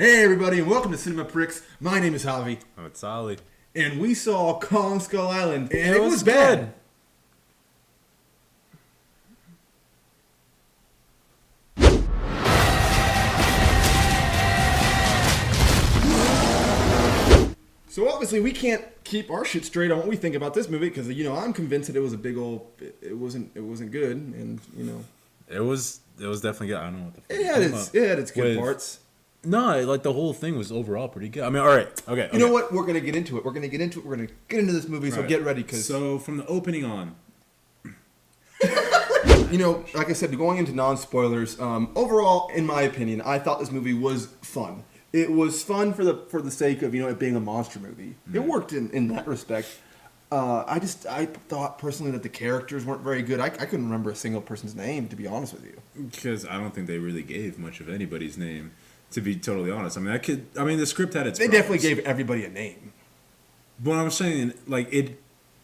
Hey everybody, and welcome to Cinema Prix. My name is Javi, Oh, it's Ollie. and we saw Kong Skull Island, and it was good. bad. So obviously we can't keep our shit straight on what we think about this movie because I'm convinced that it was a big old. It wasn't good, and It was definitely good. I don't know what the fuck it had its good parts. No, like the whole thing was overall pretty good. I mean, all right, okay. You know what? We're gonna get into it. We're gonna get into this movie. So Right. get ready, because So from the opening on, like I said, going into non-spoilers, overall, in my opinion, I thought this movie was fun. It was fun for the sake of it being a monster movie. It worked in that respect. I thought personally that the characters weren't very good. I couldn't remember a single person's name, to be honest with you. because I don't think they really gave much of anybody's name. To be totally honest, I mean, the script had its. They problems. definitely gave everybody a name. But I'm saying, like, it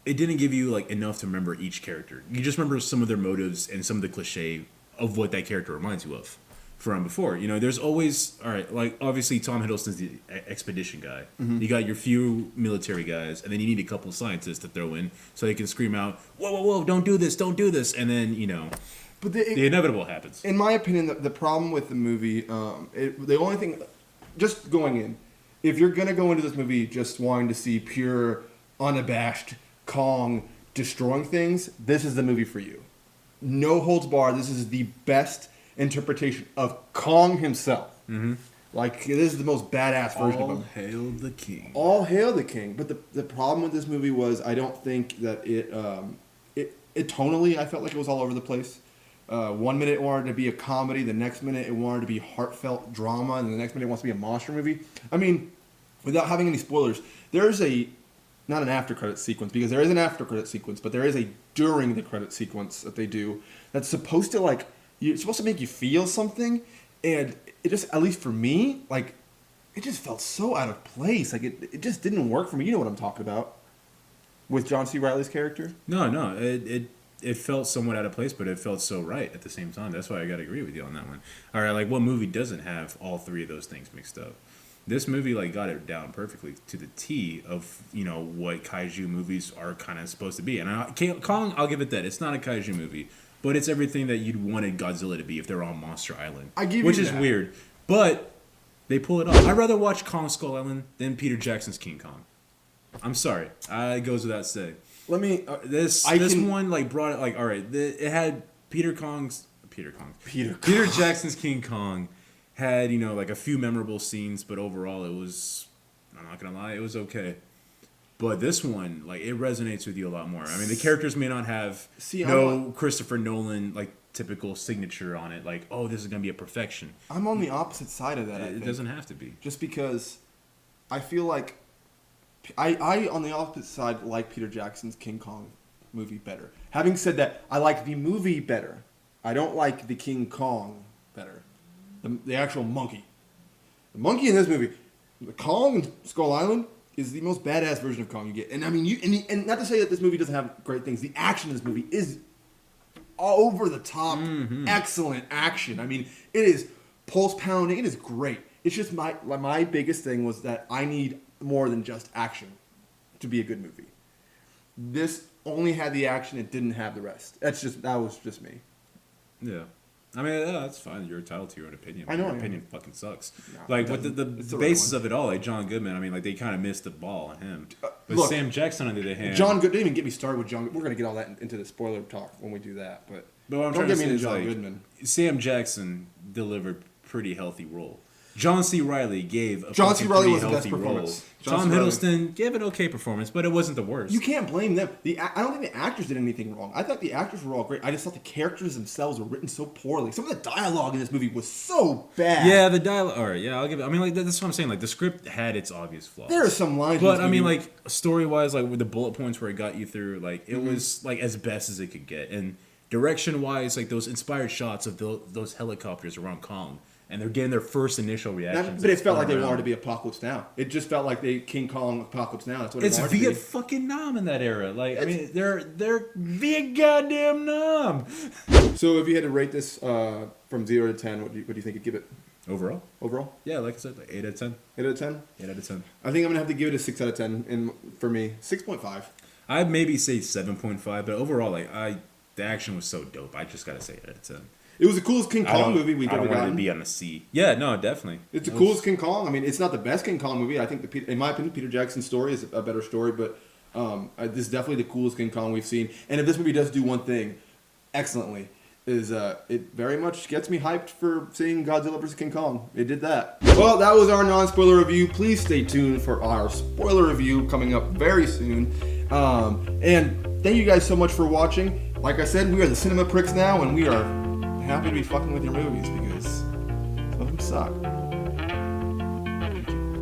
didn't give you like enough to remember each character. You just remember some of their motives and some of the cliche of what that character reminds you of from before. There's always, all right, like obviously Tom Hiddleston's the expedition guy. Mm-hmm. You got your few military guys, and then you need a couple of scientists to throw in so they can scream out, "Whoa, whoa, whoa! Don't do this! Don't do this!" And then But the inevitable happens. In my opinion, the problem with the movie, the only thing, just going in, if you're going to go into this movie just wanting to see pure, unabashed Kong destroying things, this is the movie for you. No holds barred. This is the best interpretation of Kong himself. Mm-hmm. Like, this is the most badass version of him. All hail the king. All hail the king. But the problem with this movie was I don't think that it tonally, I felt like it was all over the place. 1 minute it wanted to be a comedy, the next minute it wanted to be heartfelt drama, and the next minute it wants to be a monster movie. I mean, without having any spoilers, there's not an after credit sequence, because there is an after credit sequence, but there is a during the credit sequence that they do that's supposed to it's supposed to make you feel something, and it just, at least for me, like, it just felt so out of place. Like, it just didn't work for me. You know what I'm talking about with John C. Reilly's character? No, it felt somewhat out of place, but it felt so right at the same time. That's why I got to agree with you on that one. All right, like, what movie doesn't have all three of those things mixed up? This movie, like, got it down perfectly to the T of, what kaiju movies are kind of supposed to be. And Kong, I'll give it that. It's not a kaiju movie, but it's everything that you'd wanted Godzilla to be if they were on Monster Island. Which is weird. But they pull it off. I'd rather watch Kong Skull Island than Peter Jackson's King Kong. I'm sorry. It goes without saying. Let me. This one like brought it like, all right. It had Peter Jackson's King Kong had like a few memorable scenes, but overall it was, I'm not gonna lie, it was okay. But this one, like, it resonates with you a lot more. I mean, the characters may not have Christopher Nolan like typical signature on it, like, oh, this is gonna be a perfection. I'm on the opposite side of that. It doesn't have to be. Just because I feel like I on the opposite side like Peter Jackson's King Kong movie better. Having said that, I like the movie better. I don't like the King Kong better. The actual monkey. The monkey in this movie, the Kong in Skull Island, is the most badass version of Kong you get. And I mean, and not to say that this movie doesn't have great things. The action in this movie is all over the top, excellent action. I mean, it is pulse pounding. It is great. It's just my biggest thing was that I need more than just action to be a good movie. This only had the action; it didn't have the rest. That was just me. Yeah. I mean, that's fine. You're entitled to your own opinion. I know. Your opinion fucking sucks. No, like, with the basis of it all, like John Goodman, I mean, like, they kind of missed the ball on him. But look, Sam Jackson, on the other hand... John Goodman, didn't even get me started with John. We're going to get all that into the spoiler talk when we do that. But what I'm don't get me into John Goodman. Sam Jackson delivered pretty healthy role. John C. Reilly gave a John C. Reilly was the best role. performance. Tom Hiddleston gave an okay performance, but it wasn't the worst. You can't blame them. I don't think the actors did anything wrong. I thought the actors were all great. I just thought the characters themselves were written so poorly. Some of the dialogue in this movie was so bad. Yeah, the dialogue. All right, yeah, I'll give it. I mean, like, that's what I'm saying. Like, the script had its obvious flaws. There are some lines. But I mean, like, story-wise, like with the bullet points where it got you through, like, it was like as best as it could get. And direction-wise, like those inspired shots of those helicopters around Kong. And they're getting their first initial reactions. But it felt like they wanted to be Apocalypse Now. It just felt like King Kong Apocalypse Now. That's what it's wanted to be. Viet fucking Nam in that era. Like, I mean, they're Viet goddamn Nam. So if you had to rate this from 0 to 10, what do you think you'd give it? Overall? overall? Yeah, like I said, like 8 out of 10. 8 out of 10? 8 out of 10. I think I'm gonna have to give it a 6 out of 10. And for me, 6.5. I'd maybe say 7.5, but overall, like the action was so dope. I just gotta say 8 out of 10. It was the coolest King I Kong don't- movie we've I ever don't want it gotten. to be on a C. Yeah, no, definitely. It's the coolest King Kong. I mean, it's not the best King Kong movie. I think, in my opinion, Peter Jackson's story is a better story, but this is definitely the coolest King Kong we've seen. And if this movie does do one thing excellently, is it very much gets me hyped for seeing Godzilla vs. King Kong. It did that. Well, that was our non-spoiler review. Please stay tuned for our spoiler review coming up very soon. And thank you guys so much for watching. Like I said, we are the Cinema Pricks now, and we are happy to be fucking with your movies because some of them suck.